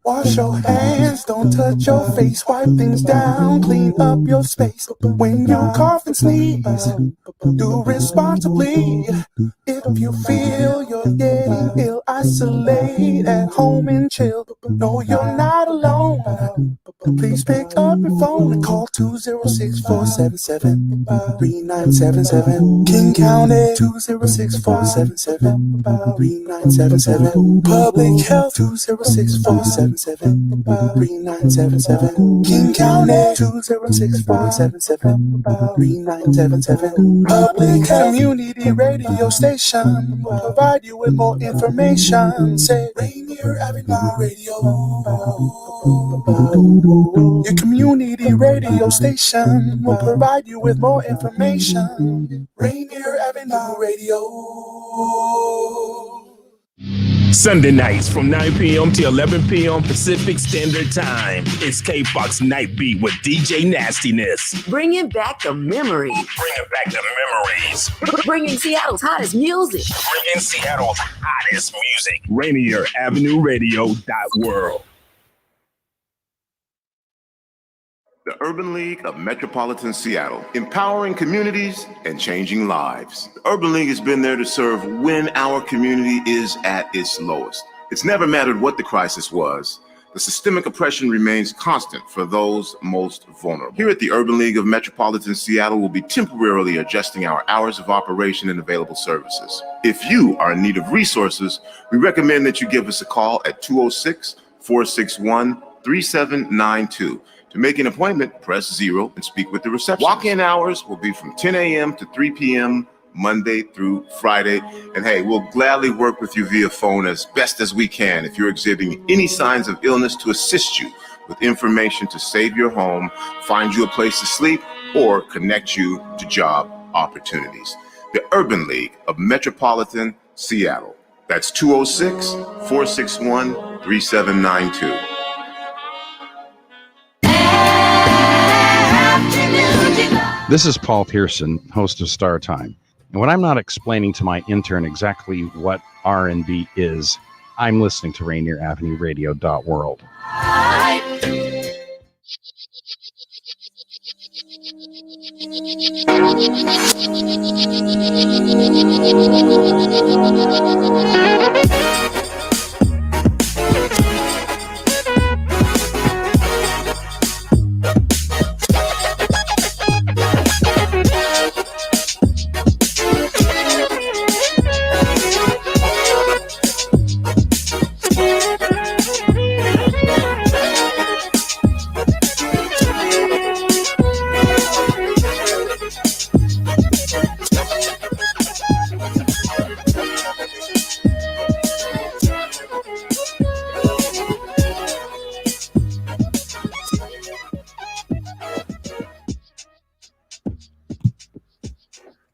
Wash your hands, don't touch your face, wipe things down, clean up your space. When you cough and sneeze, do responsibly. If you feel you're getting ill, isolate at home and chill. No, you're not alone. Please pick up your phone and call 206-477-3977. King County 206-477-3977. Public Health 206-477-3977. King County 206-477-3977. Public Health Community Radio Station will provide you with more information. Say Rainier Avenue Radio. Your community radio station will provide you with more information. Rainier Avenue Radio. Sunday nights from 9 p.m. to 11 p.m. Pacific Standard Time. It's K-Fox Night Beat with DJ Nastiness. Bringing back the memories. Bringing back the memories. Bringing Seattle's hottest music. Bringing Seattle's hottest music. Rainier Avenue Radio.world. The Urban League of Metropolitan Seattle, empowering communities and changing lives. The Urban League has been there to serve when our community is at its lowest. It's never mattered what the crisis was. The systemic oppression remains constant for those most vulnerable. Here at the Urban League of Metropolitan Seattle, we'll be temporarily adjusting our hours of operation and available services. If you are in need of resources, we recommend that you give us a call at 206-461-3792. To make an appointment, press 0 and speak with the receptionist. Walk-in hours will be from 10 a.m. to 3 p.m. Monday through Friday. And hey, we'll gladly work with you via phone as best as we can if you're exhibiting any signs of illness to assist you with information to save your home, find you a place to sleep, or connect you to job opportunities. The Urban League of Metropolitan Seattle. That's 206-461-3792. This is Paul Pearson, host of Star Time. And when I'm not explaining to my intern exactly what R&B is, I'm listening to Rainier Avenue Radio.world.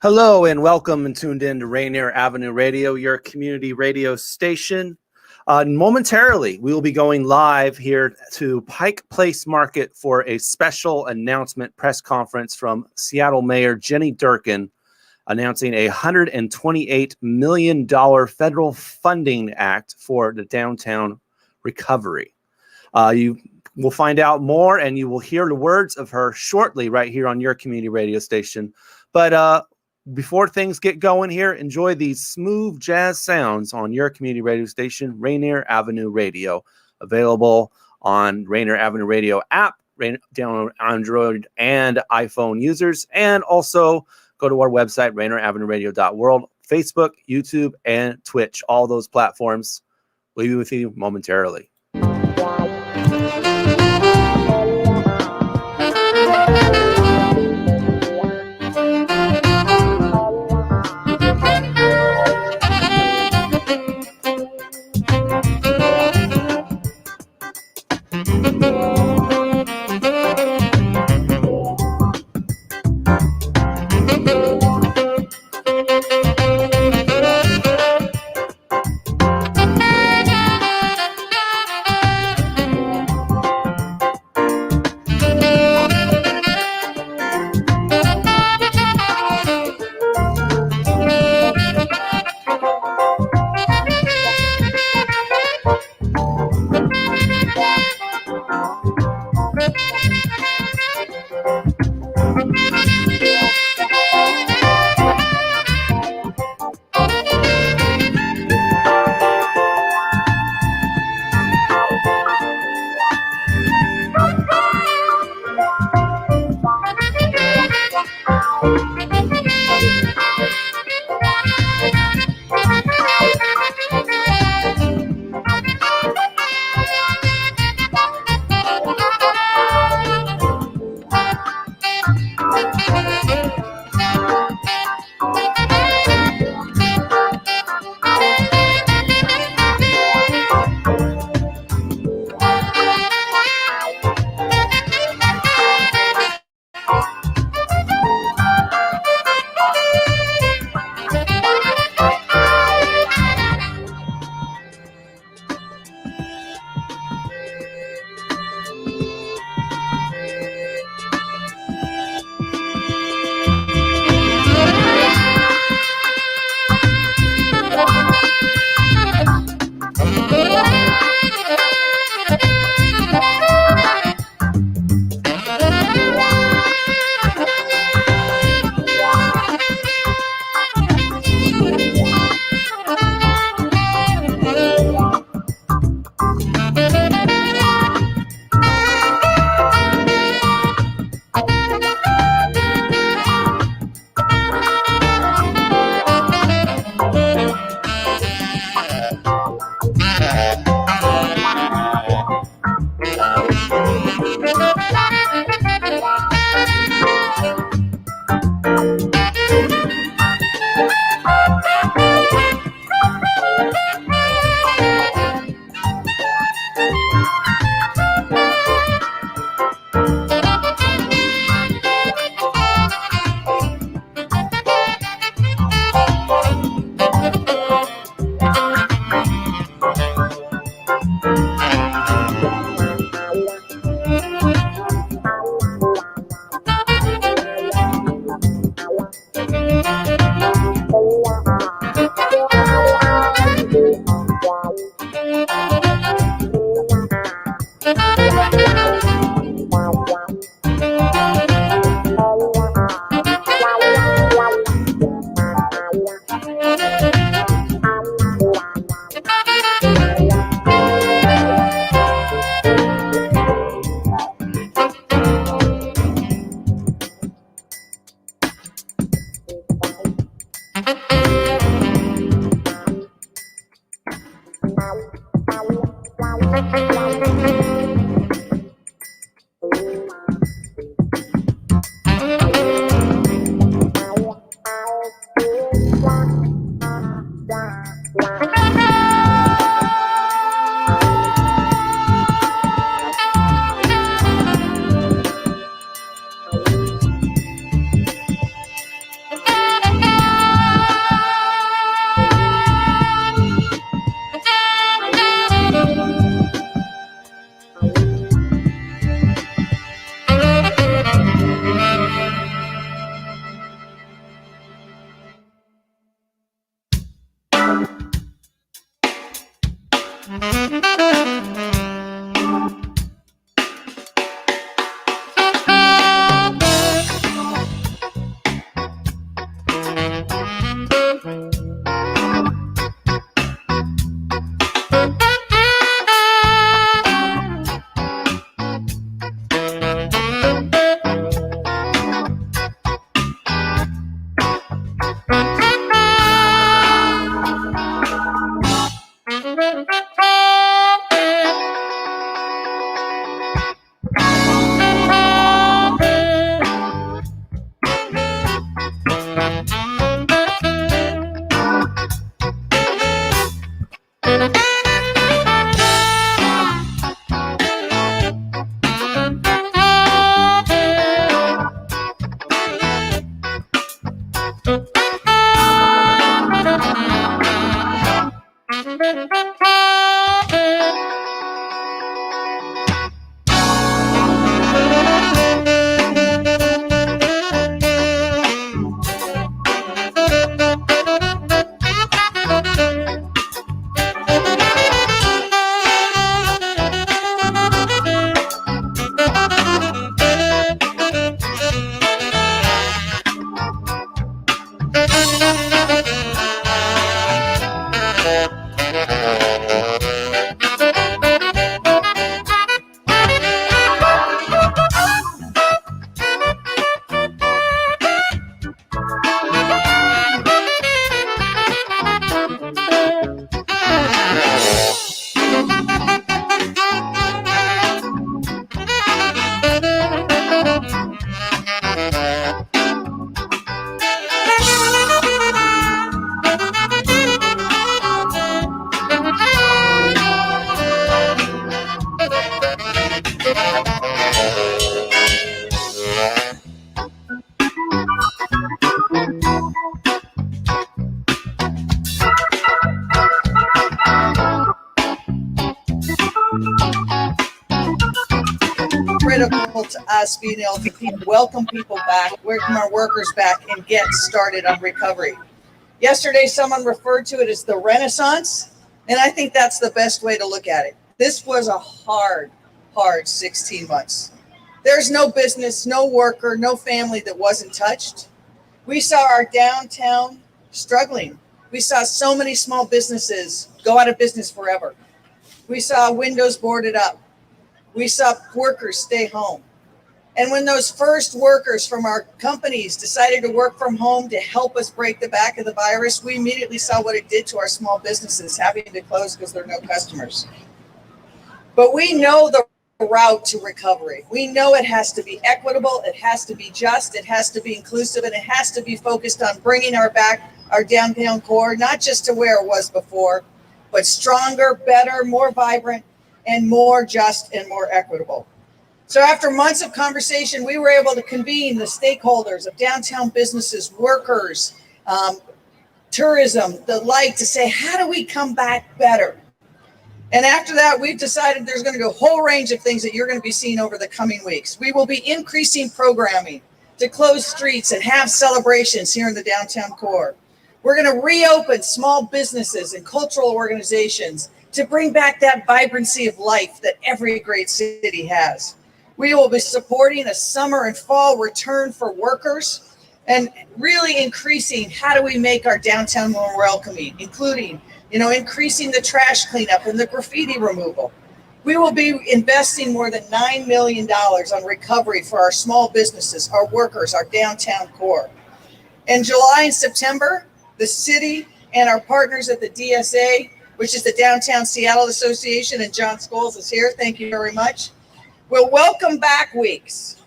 Hello and welcome and tuned in to Rainier Avenue Radio, your community radio station. Momentarily, we will be going live here to Pike Place Market for a special announcement press conference from Seattle Mayor Jenny Durkan announcing a $128 million federal funding act for the downtown recovery. You will find out more and you will hear the words of her shortly right here on your community radio station. But before things get going here, enjoy these smooth jazz sounds on your community radio station, Rainier Avenue Radio, available on Rainier Avenue Radio app, download Android and iPhone users, and also go to our website, RainierAvenueRadio.world, Facebook, YouTube, and Twitch, all those platforms. We'll be with you momentarily. Critical to us being able to welcome people back, welcome our workers back, and get started on recovery. Yesterday, someone referred to it as the Renaissance, and I think that's the best way to look at it. This was a hard 16 months. There's no business, no worker, no family that wasn't touched. We saw our downtown struggling. We saw so many small businesses go out of business forever. We saw windows boarded up. We saw workers stay home. And when those first workers from our companies decided to work from home to help us break the back of the virus, we immediately saw what it did to our small businesses having to close because there are no customers. But we know the route to recovery. We know it has to be equitable, it has to be just, it has to be inclusive, and it has to be focused on bringing our downtown core, not just to where it was before, but stronger, better, more vibrant, and more just and more equitable. So after months of conversation, we were able to convene the stakeholders of downtown businesses, workers, tourism, the like, to say, how do we come back better? And after that, we've decided there's going to be a whole range of things that you're going to be seeing over the coming weeks. We will be increasing programming to close streets and have celebrations here in the downtown core. We're going to reopen small businesses and cultural organizations to bring back that vibrancy of life that every great city has. We will be supporting a summer and fall return for workers and really increasing how do we make our downtown more welcoming, including, increasing the trash cleanup and the graffiti removal. We will be investing more than $9 million on recovery for our small businesses, our workers, our downtown core. In July and September, the city and our partners at the DSA which is the Downtown Seattle Association, and John Scholes is here. Thank you very much. Well, welcome back weeks.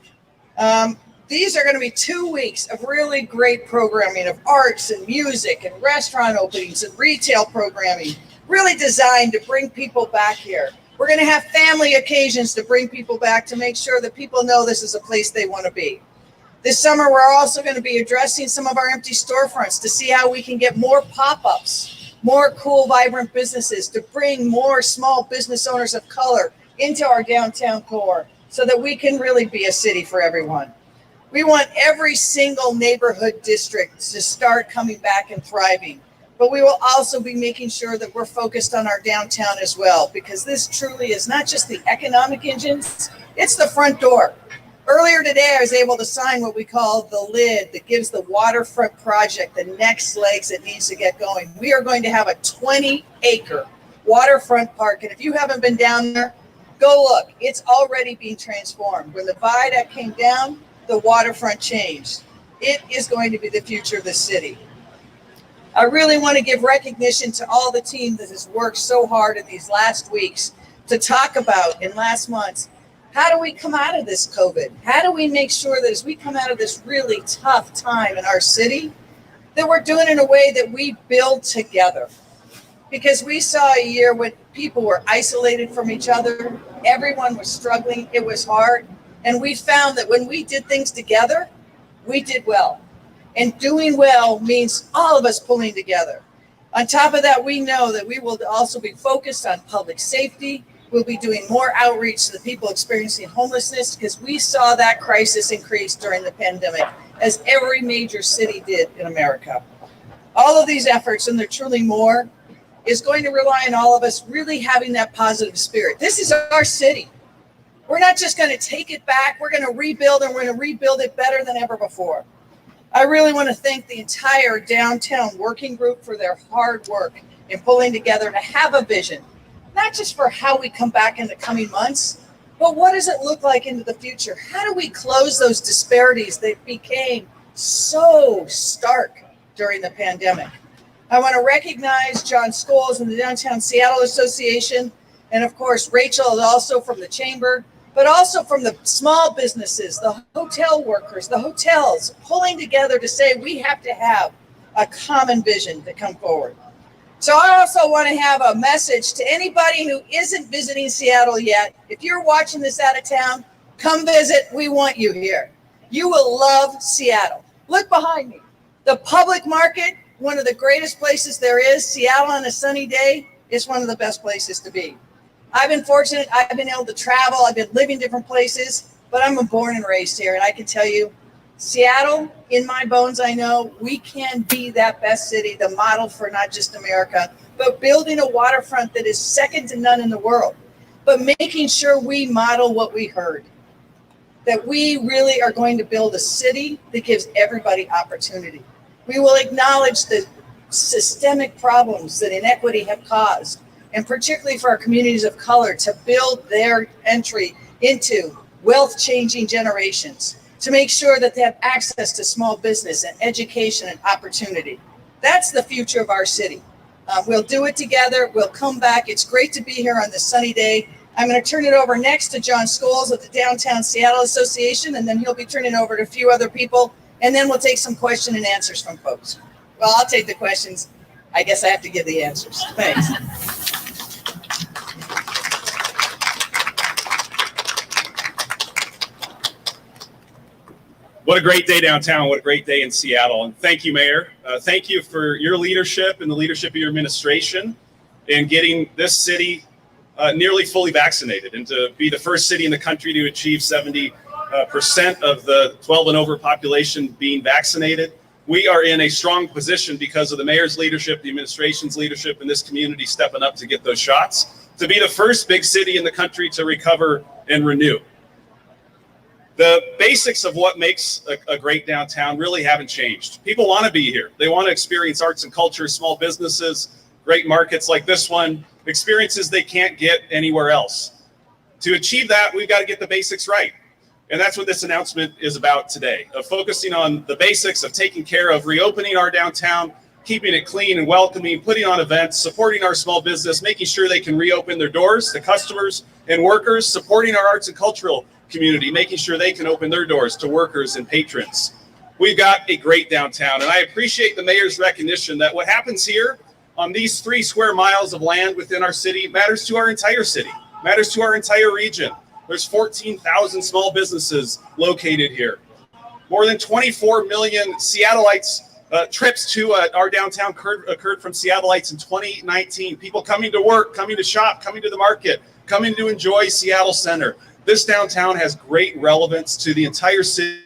These are going to be 2 weeks of really great programming of arts and music and restaurant openings and retail programming, really designed to bring people back here. We're going to have family occasions to bring people back to make sure that people know this is a place they want to be. This summer, we're also going to be addressing some of our empty storefronts to see how we can get more pop-ups, more cool, vibrant businesses, to bring more small business owners of color into our downtown core so that we can really be a city for everyone. We want every single neighborhood district to start coming back and thriving. But we will also be making sure that we're focused on our downtown as well, because this truly is not just the economic engines, it's the front door. Earlier today, I was able to sign what we call the lid that gives the waterfront project the next legs it needs to get going. We are going to have a 20-acre waterfront park. And if you haven't been down there, go look. It's already being transformed. When the viaduct came down, the waterfront changed. It is going to be the future of the city. I really want to give recognition to all the team that has worked so hard in these last weeks to talk about in last months, how do we come out of this COVID? How do we make sure that as we come out of this really tough time in our city, that we're doing it in a way that we build together? Because we saw a year when people were isolated from each other, everyone was struggling, it was hard, and we found that when we did things together, we did well. And doing well means all of us pulling together. On top of that, we know that we will also be focused on public safety. We'll be doing more outreach to the people experiencing homelessness, because we saw that crisis increase during the pandemic, as every major city did in America. All of these efforts, and there are truly more, is going to rely on all of us really having that positive spirit. This is our city. We're not just going to take it back. We're going to rebuild, and we're going to rebuild it better than ever before. I really want to thank the entire downtown working group for their hard work in pulling together to have a vision, not just for how we come back in the coming months, but what does it look like into the future? How do we close those disparities that became so stark during the pandemic? I want to recognize John Scholes and the Downtown Seattle Association, and of course, Rachel is also from the Chamber, but also from the small businesses, the hotel workers, the hotels, pulling together to say we have to have a common vision to come forward. So I also want to have a message to anybody who isn't visiting Seattle yet. If you're watching this out of town, come visit. We want you here. You will love Seattle. Look behind me. The public market, one of the greatest places there is. Seattle on a sunny day is one of the best places to be. I've been fortunate. I've been able to travel. I've been living different places, but I'm born and raised here. And I can tell you, Seattle, in my bones, I know we can be that best city, the model for not just America, but building a waterfront that is second to none in the world, but making sure we model what we heard, that we really are going to build a city that gives everybody opportunity. We will acknowledge the systemic problems that inequity have caused, and particularly for our communities of color to build their entry into wealth-changing generations, to make sure that they have access to small business and education and opportunity. That's the future of our city. We'll do it together. We'll come back. It's great to be here on this sunny day. I'm going to turn it over next to John Scholes of the Downtown Seattle Association, and then he'll be turning over to a few other people, and then we'll take some question and answers from folks. Well, I'll take the questions. I guess I have to give the answers. Thanks. What a great day downtown. What a great day in Seattle. And thank you, Mayor. Thank you for your leadership and the leadership of your administration in getting this city nearly fully vaccinated, and to be the first city in the country to achieve 70% of the 12 and over population being vaccinated. We are in a strong position because of the mayor's leadership, the administration's leadership, and this community stepping up to get those shots, to be the first big city in the country to recover and renew. The basics of what makes a great downtown really haven't changed. People want to be here. They want to experience arts and culture, small businesses, great markets like this one, experiences they can't get anywhere else. To achieve that, we've got to get the basics right. And that's what this announcement is about today, of focusing on the basics of taking care of reopening our downtown, keeping it clean and welcoming, putting on events, supporting our small business, making sure they can reopen their doors to customers and workers, supporting our arts and cultural community, making sure they can open their doors to workers and patrons. We've got a great downtown, and I appreciate the mayor's recognition that what happens here on these 3 square miles of land within our city matters to our entire city, matters to our entire region. There's 14,000 small businesses located here. More than 24 million Seattleites trips to our downtown occurred from Seattleites in 2019. People coming to work, coming to shop, coming to the market, coming to enjoy Seattle Center. This downtown has great relevance to the entire city.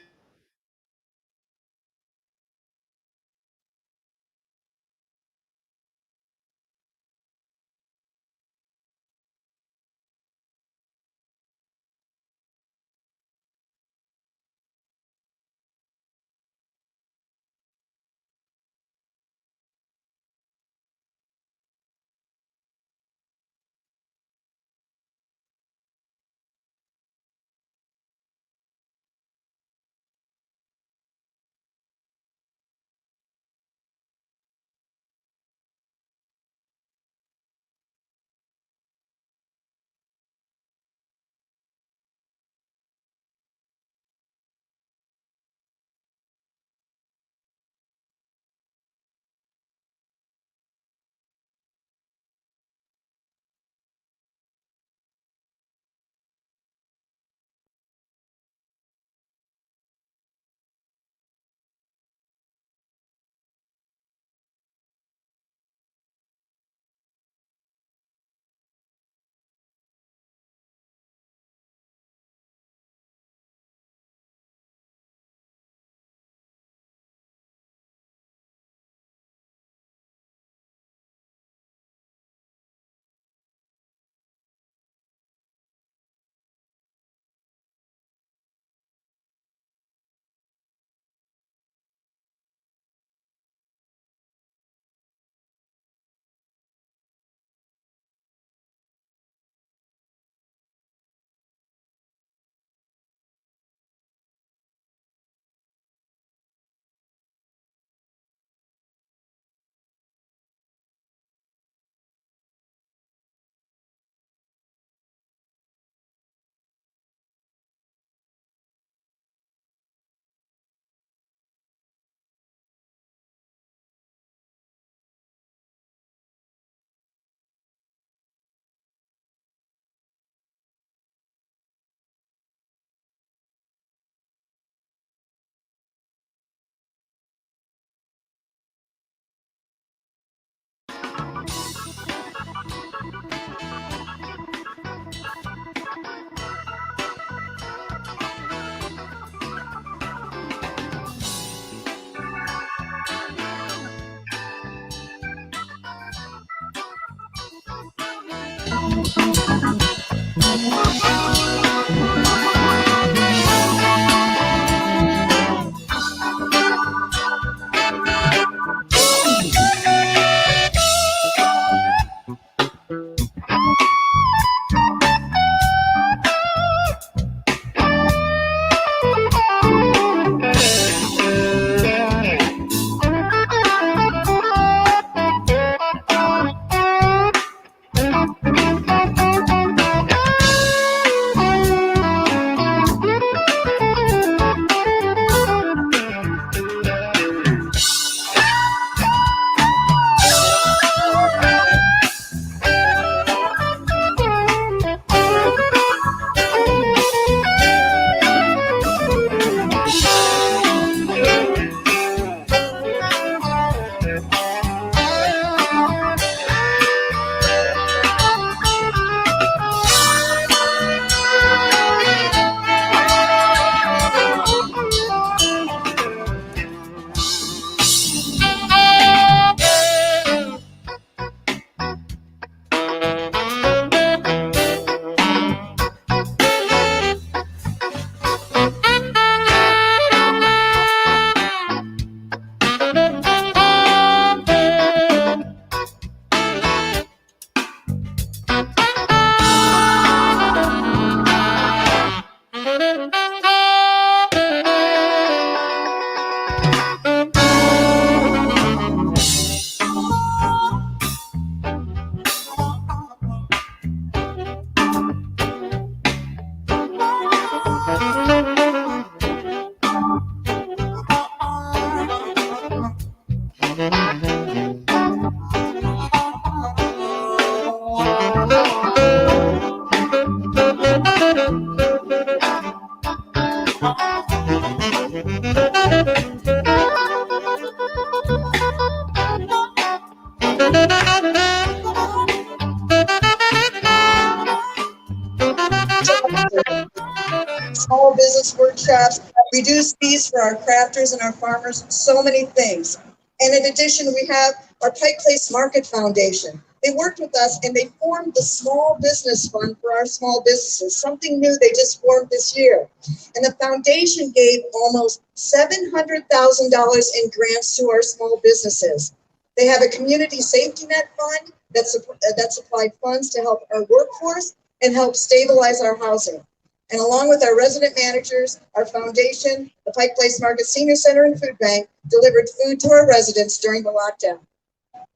Small business workshops, reduced fees for our crafters and our farmers, so many things. And in addition, we have our Pike Place Market Foundation. They worked with us and they formed the Small Business Fund for our small businesses, something new they just formed this year. And the foundation gave almost $700,000 in grants to our small businesses. They have a community safety net fund that supplied funds to help our workforce and help stabilize our housing. And along with our resident managers, our foundation, the Pike Place Market Senior Center and Food Bank delivered food to our residents during the lockdown.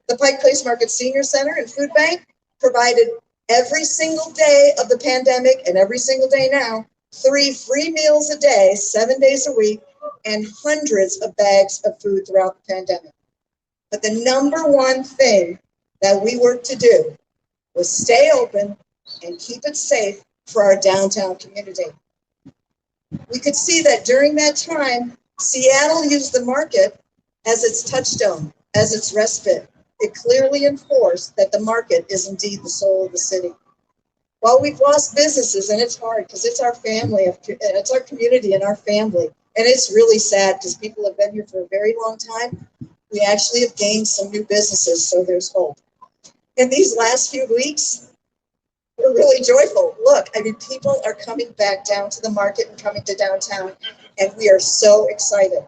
The Pike Place Market Senior Center and Food Bank provided every single day of the pandemic and every single day now, 3 free meals a day, 7 days a week, and hundreds of bags of food throughout the pandemic. But the number one thing that we worked to do was stay open and keep it safe for our downtown community. We could see that during that time, Seattle used the market as its touchstone, as its respite. It clearly enforced that the market is indeed the soul of the city. While we've lost businesses, and it's hard because it's our family, it's our community and our family, and it's really sad because people have been here for a very long time. We actually have gained some new businesses, so there's hope. In these last few weeks, we're really joyful. Look, I mean, people are coming back down to the market and coming to downtown, and we are so excited.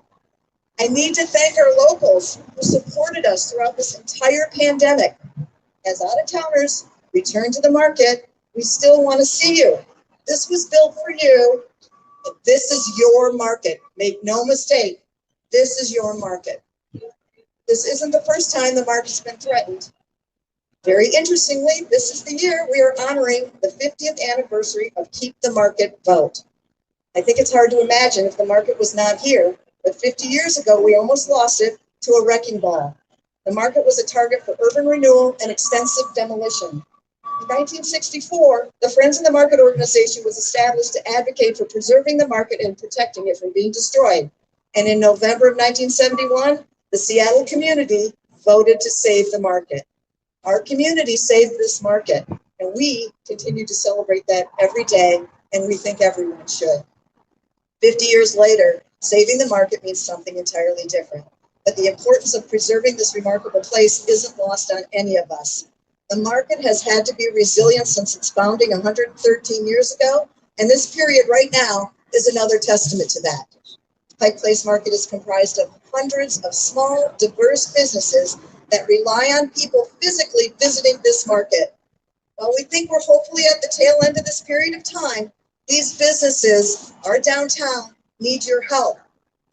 I need to thank our locals who supported us throughout this entire pandemic. As out-of-towners return to the market, we still want to see you. This was built for you. This is your market. Make no mistake, this is your market. This isn't the first time the market's been threatened. Very interestingly, this is the year we are honoring the 50th anniversary of Keep the Market Vote. I think it's hard to imagine if the market was not here, but 50 years ago, we almost lost it to a wrecking ball. The market was a target for urban renewal and extensive demolition. In 1964, the Friends of the Market organization was established to advocate for preserving the market and protecting it from being destroyed. And in November of 1971, the Seattle community voted to save the market. Our community saved this market, and we continue to celebrate that every day, and we think everyone should. 50 years later, saving the market means something entirely different. But the importance of preserving this remarkable place isn't lost on any of us. The market has had to be resilient since its founding 113 years ago, and this period right now is another testament to that. Pike Place Market is comprised of hundreds of small, diverse businesses that rely on people physically visiting this market. While we think we're hopefully at the tail end of this period of time, these businesses, our downtown, need your help.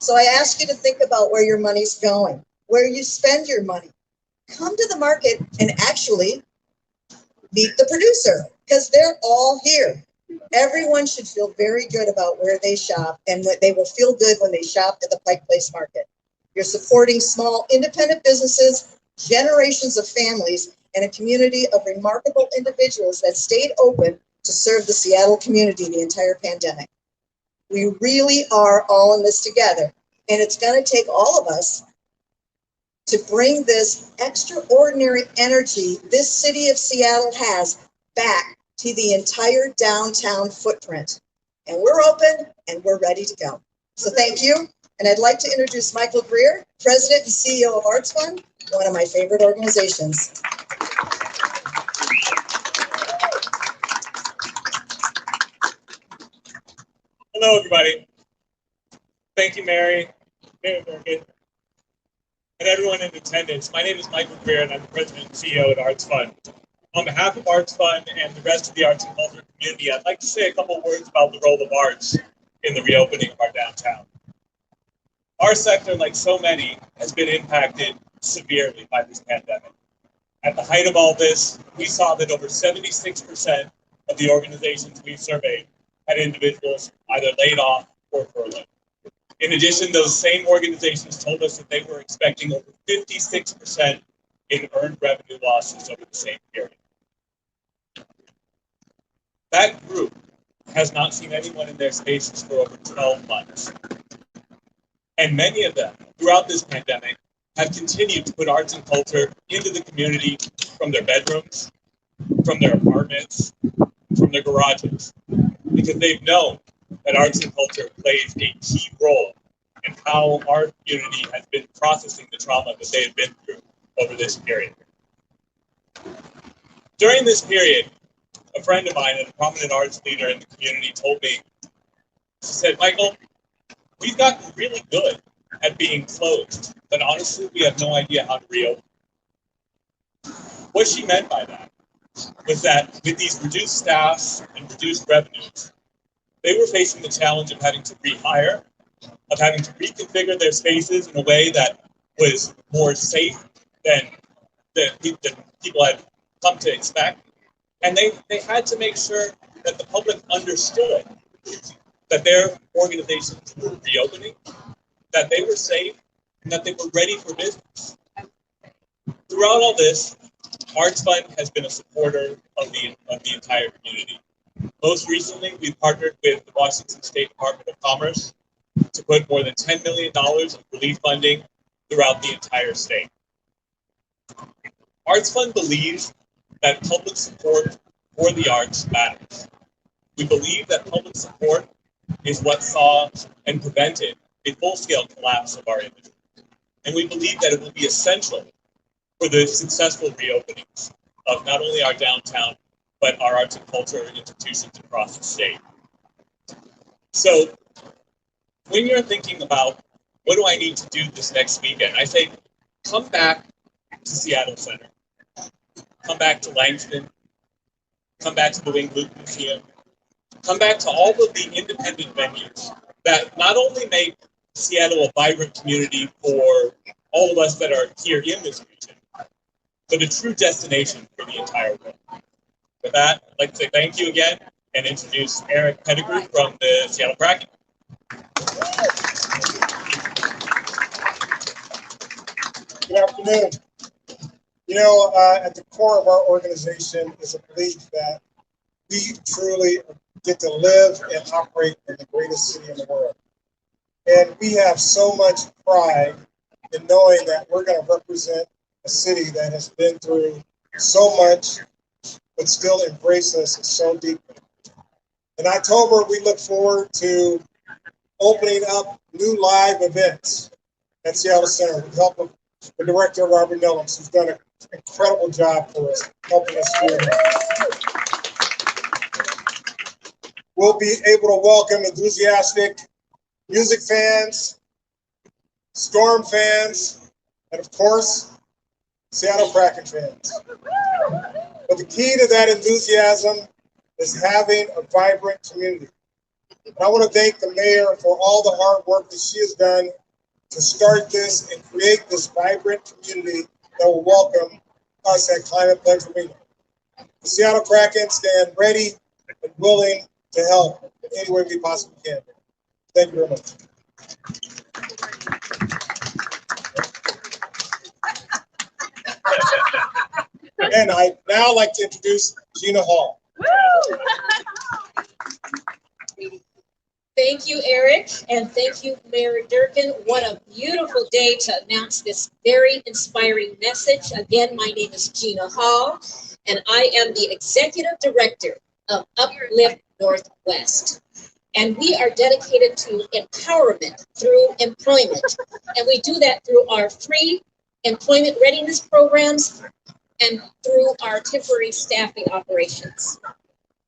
So I ask you to think about where your money's going, where you spend your money. Come to the market and actually meet the producer, because they're all here. Everyone should feel very good about where they shop, and they will feel good when they shop at the Pike Place Market. You're supporting small independent businesses, generations of families, and a community of remarkable individuals that stayed open to serve the Seattle community the entire pandemic. We really are all in this together, and it's going to take all of us to bring this extraordinary energy this city of Seattle has back to the entire downtown footprint. And we're open and we're ready to go. So thank you. And I'd like to introduce Michael Greer, President and CEO of Arts Fund, one of my favorite organizations. Hello, everybody. Thank you, Mayor Durkan, and everyone in attendance. My name is Michael Greer, and I'm the President and CEO at Arts Fund. On behalf of Arts Fund and the rest of the arts and culture community, I'd like to say a couple of words about the role of arts in the reopening of our downtown. Our sector, like so many, has been impacted severely by this pandemic. At the height of all this, we saw that over 76% of the organizations we surveyed had individuals either laid off or furloughed. In addition, those same organizations told us that they were expecting over 56% in earned revenue losses over the same period. That group has not seen anyone in their spaces for over 12 months. And many of them, throughout this pandemic, have continued to put arts and culture into the community from their bedrooms, from their apartments, from their garages, because they've known that arts and culture plays a key role in how our community has been processing the trauma that they have been through over this period. During this period, a friend of mine and a prominent arts leader in the community told me, she said, Michael, we've gotten really good at being closed, but honestly, we have no idea how to reopen. What she meant by that was that with these reduced staffs and reduced revenues, they were facing the challenge of having to rehire, of having to reconfigure their spaces in a way that was more safe than people had come to expect. And they had to make sure that the public understood that their organizations were reopening, that they were safe, and that they were ready for business. Throughout all this, Arts Fund has been a supporter of the entire community. Most recently, we've partnered with the Washington State Department of Commerce to put more than $10 million of relief funding throughout the entire state. Arts Fund believes that public support for the arts matters. We believe that public support is what saw and prevented a full-scale collapse of our industry. And we believe that it will be essential for the successful reopenings of not only our downtown, but our arts and culture institutions across the state. So when you're thinking about what do I need to do this next weekend, I say, come back to Seattle Center, come back to Langston, come back to the Wing Loop Museum, come back to all of the independent venues that not only make Seattle a vibrant community for all of us that are here in this region, but a true destination for the entire world. With that, I'd like to say thank you again and introduce Eric Pettigrew from the Seattle Kraken. Good afternoon. You know, at the core of our organization is a belief that we truly get to live and operate in the greatest city in the world. And we have so much pride in knowing that we're going to represent a city that has been through so much, but still embraces us so deeply. In October, we look forward to opening up new live events at Seattle Center with the help of the director, Robert Nellums, who's done an incredible job for us, helping us do that. We'll be able to welcome enthusiastic music fans, Storm fans, and of course, Seattle Kraken fans. But the key to that enthusiasm is having a vibrant community. And I want to thank the mayor for all the hard work that she has done to start this and create this vibrant community that will welcome us at Climate Pledge Arena. The Seattle Kraken stand ready and willing to help in any way we possibly can. Thank you very much. And I'd now like to introduce Gina Hall. Thank you, Eric, and thank you, Mayor Durkan. What a beautiful day to announce this very inspiring message. Again, my name is Gina Hall, and I am the Executive Director of Uplift Northwest. And we are dedicated to empowerment through employment. And we do that through our free employment readiness programs and through our temporary staffing operations.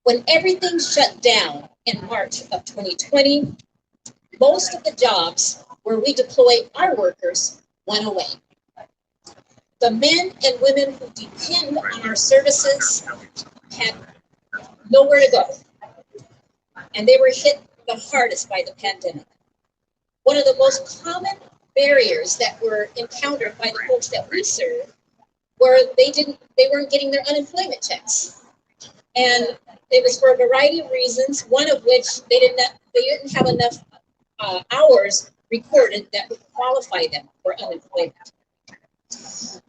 When everything shut down in March of 2020, most of the jobs where we deploy our workers went away. The men and women who depend on our services had nowhere to go, and they were hit the hardest by the pandemic. One of the most common barriers that were encountered by the folks that we serve were they weren't getting their unemployment checks. And it was for a variety of reasons, one of which they didn't have enough hours recorded that would qualify them for unemployment.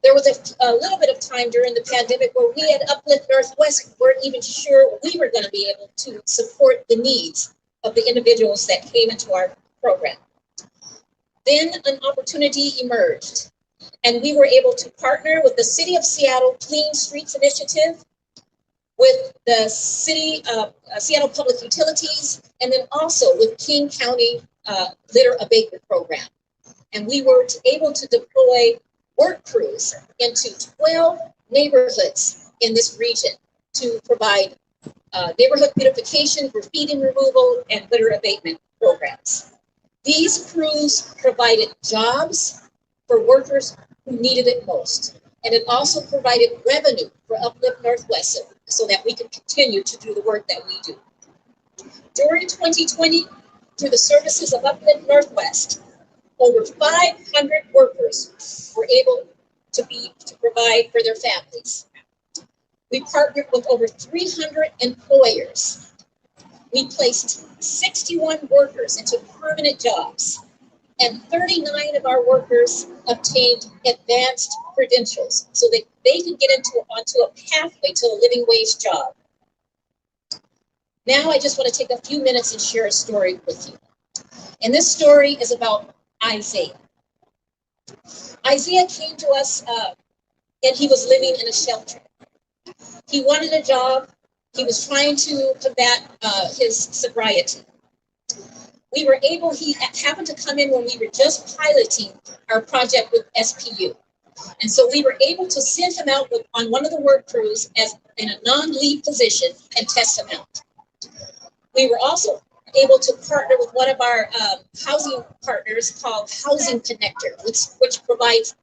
There was a little bit of time during the pandemic where we at Uplift Northwest weren't even sure we were going to be able to support the needs of the individuals that came into our program. Then an opportunity emerged. And we were able to partner with the City of Seattle Clean Streets Initiative, with the City of Seattle Public Utilities, and then also with King County Litter Abatement Program. And we were able to deploy work crews into 12 neighborhoods in this region to provide neighborhood beautification, graffiti removal, and litter abatement programs. These crews provided jobs for workers who needed it most. And it also provided revenue for Uplift Northwest so that we could continue to do the work that we do. During 2020, through the services of Uplift Northwest, over 500 workers were able to provide for their families. We partnered with over 300 employers. We placed 61 workers into permanent jobs, and 39 of our workers obtained advanced credentials so that they can get onto a pathway to a living wage job. Now I just want to take a few minutes and share a story with you. And this story is about Isaiah. Isaiah came to us and he was living in a shelter. He wanted a job. He was trying to combat his sobriety. He happened to come in when we were just piloting our project with SPU. And so we were able to send him out on one of the work crews as in a non-lead position and test him out. We were also able to partner with one of our housing partners called Housing Connector, which provides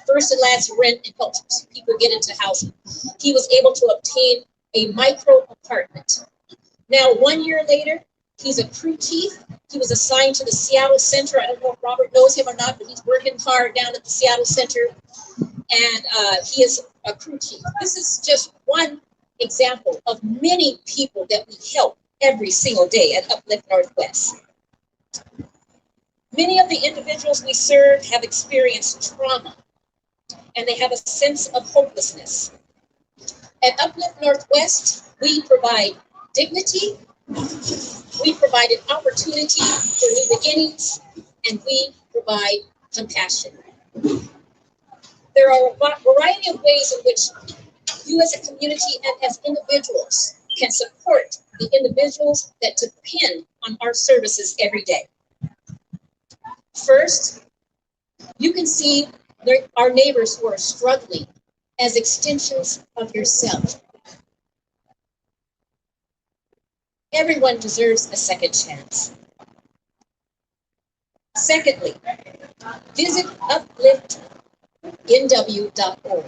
first and last rent and helps people get into housing. He was able to obtain a micro apartment. Now, 1 year later, he's a crew chief. He was assigned to the Seattle Center. I don't know if Robert knows him or not, but he's working hard down at the Seattle Center. And he is a crew chief. This is just one example of many people that we help every single day at Uplift Northwest. Many of the individuals we serve have experienced trauma, and they have a sense of hopelessness. At Uplift Northwest, we provide dignity, we provide an opportunity for new beginnings, and we provide compassion. There are a variety of ways in which you as a community and as individuals can support the individuals that depend on our services every day. First, you can see our neighbors who are struggling as extensions of yourself. Everyone deserves a second chance. Secondly, visit upliftnw.org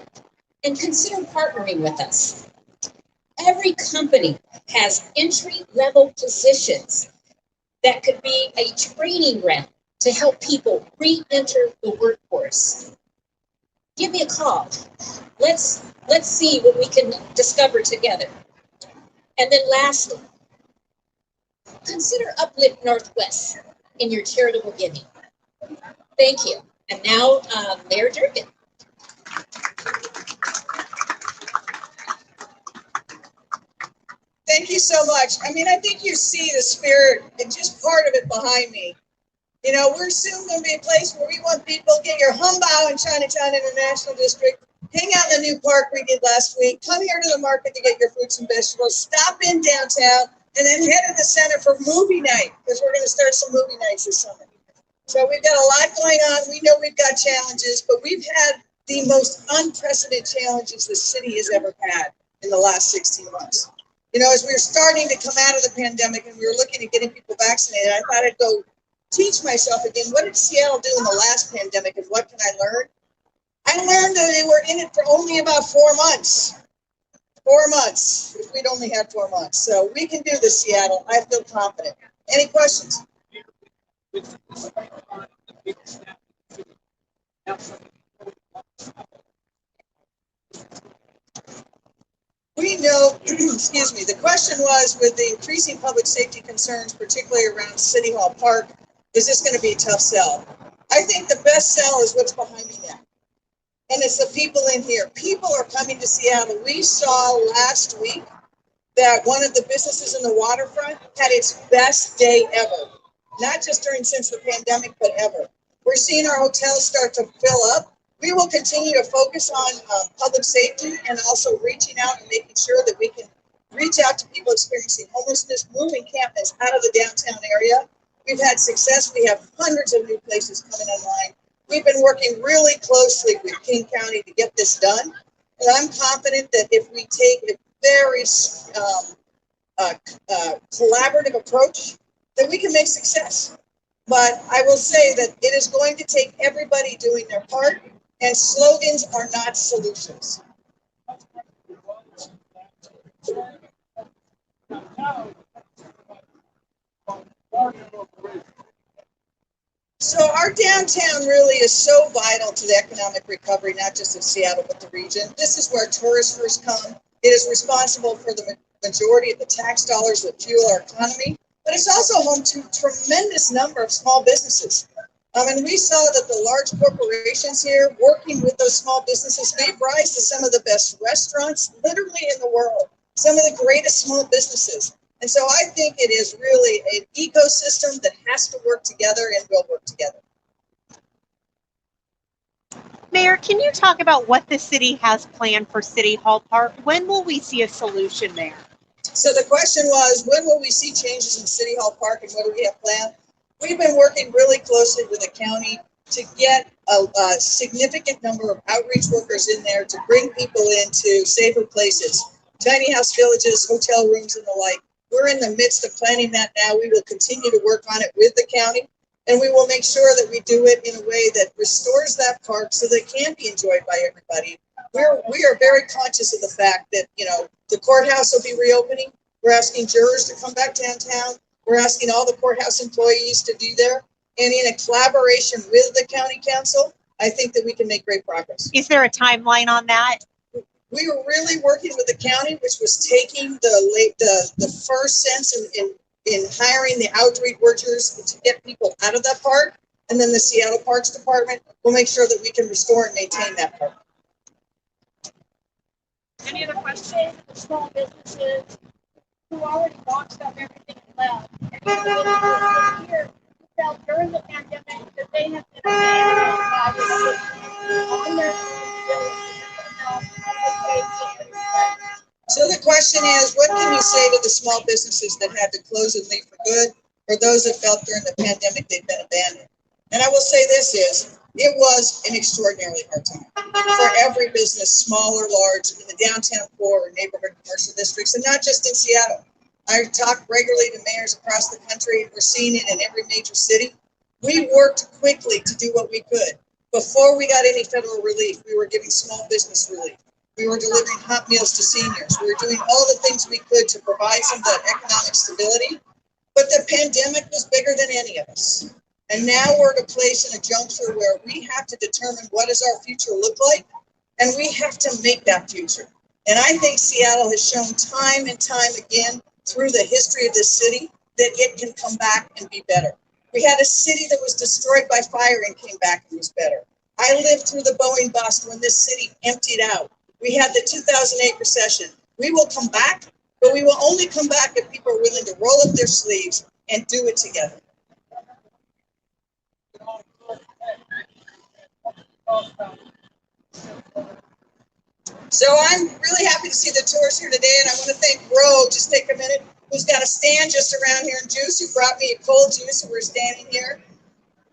and consider partnering with us. Every company has entry-level positions that could be a training ground to help people re-enter the workforce. Give me a call. Let's see what we can discover together. And then lastly, consider Uplift Northwest in your charitable giving. Thank you. And now, Mayor Durkan. Thank you so much. I mean, I think you see the spirit and just part of it behind me. You know, we're soon going to be a place where we want people to get your humbao in Chinatown International District, hang out in the new park we did last week, come here to the market to get your fruits and vegetables, stop in downtown, and then head to the center for movie night, because we're going to start some movie nights this summer. So we've got a lot going on. We know we've got challenges, but we've had the most unprecedented challenges the city has ever had in the last 16 months. You know, as we were starting to come out of the pandemic and we were looking at getting people vaccinated, I thought I'd go teach myself again, what did Seattle do in the last pandemic and what can I learn? I learned that they were in it for only about 4 months. 4 months, if we'd only had 4 months. So we can do this, Seattle. I feel confident. Any questions? We know, excuse me, the question was, with the increasing public safety concerns, particularly around City Hall Park, is this going to be a tough sell? I think the best sell is what's behind me now. And it's the people in here. People are coming to Seattle. We saw last week that one of the businesses in the waterfront had its best day ever. Not just since the pandemic, but ever. We're seeing our hotels start to fill up. We will continue to focus on public safety and also reaching out and making sure that we can reach out to people experiencing homelessness, moving campus out of the downtown area. We've had success. We have hundreds of new places coming online. We've been working really closely with King County to get this done. And I'm confident that if we take a very collaborative approach, that we can make success. But I will say that it is going to take everybody doing their part, and slogans are not solutions. So our downtown really is so vital to the economic recovery, not just of Seattle, but the region. This is where tourists first come. It is responsible for the majority of the tax dollars that fuel our economy, but it's also home to a tremendous number of small businesses. And we saw that the large corporations here, working with those small businesses, gave rise to some of the best restaurants literally in the world, some of the greatest small businesses. And so I think it is really an ecosystem that has to work together and will work together. Mayor, can you talk about what the city has planned for City Hall Park? When will we see a solution there? So the question was, when will we see changes in City Hall Park and what do we have planned? We've been working really closely with the county to get a significant number of outreach workers in there to bring people into safer places, tiny house villages, hotel rooms, and the like. We're in the midst of planning that now. We will continue to work on it with the county, and we will make sure that we do it in a way that restores that park so that it can be enjoyed by everybody. We are very conscious of the fact that, you know, the courthouse will be reopening. We're asking jurors to come back downtown. We're asking all the courthouse employees to be there. And in a collaboration with the county council, I think that we can make great progress. Is there a timeline on that? We were really working with the county, which was taking the first sense in hiring the outreach workers to get people out of that park. And then the Seattle Parks Department will make sure that we can restore and maintain that park. Any other questions? The small businesses who already boxed up everything and left. And here who felt during the pandemic that they have been abandoned on their So the question is, what can you say to the small businesses that had to close and leave for good, or those that felt during the pandemic they've been abandoned? And I will say this is, it was an extraordinarily hard time for every business, small or large, in the downtown core or neighborhood commercial districts, and not just in Seattle. I talk regularly to mayors across the country. We're seeing it in every major city. We worked quickly to do what we could. Before we got any federal relief, we were giving small business relief. We were delivering hot meals to seniors. We were doing all the things we could to provide some of that economic stability. But the pandemic was bigger than any of us. And now we're at a place in a juncture where we have to determine what does our future look like, and we have to make that future. And I think Seattle has shown time and time again through the history of this city that it can come back and be better. We had a city that was destroyed by fire and came back and was better. I lived through the Boeing bust when this city emptied out. We had the 2008 recession. We will come back, but we will only come back if people are willing to roll up their sleeves and do it together. So I'm really happy to see the tours here today, and I want to thank Ro, just take a minute, who's got a stand just around here in juice, who brought me a cold juice, and we're standing here.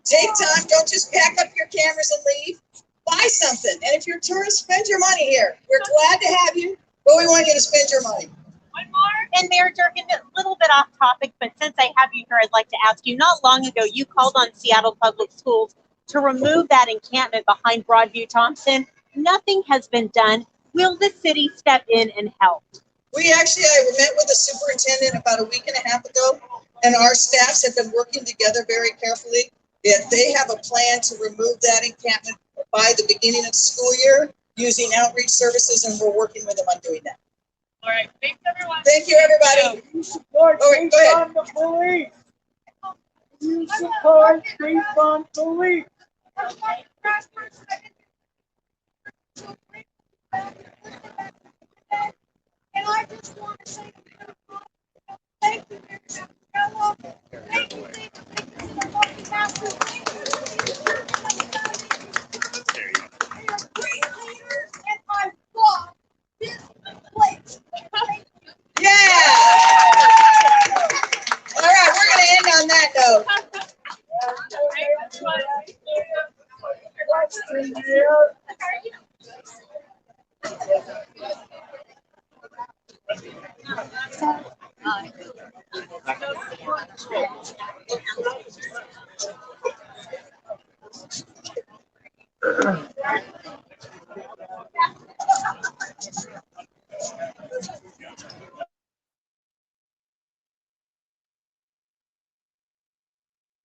Take time, don't just pack up your cameras and leave. Buy something, and if you're a tourist, spend your money here. We're glad to have you, but we want you to spend your money. One more. And Mayor Durkan, a little bit off topic, but since I have you here, I'd like to ask you, not long ago, you called on Seattle Public Schools to remove that encampment behind Broadview Thompson. Nothing has been done. Will the city step in and help? I met with the superintendent about a week and a half ago, and our staffs have been working together very carefully. They have a plan to remove that encampment by the beginning of the school year using outreach services, and we're working with them on doing that. All right, thanks everyone. Thank you, everybody. You support go ahead. The police. You support defund police. And I just want to say thank you. Thank you. Thank you.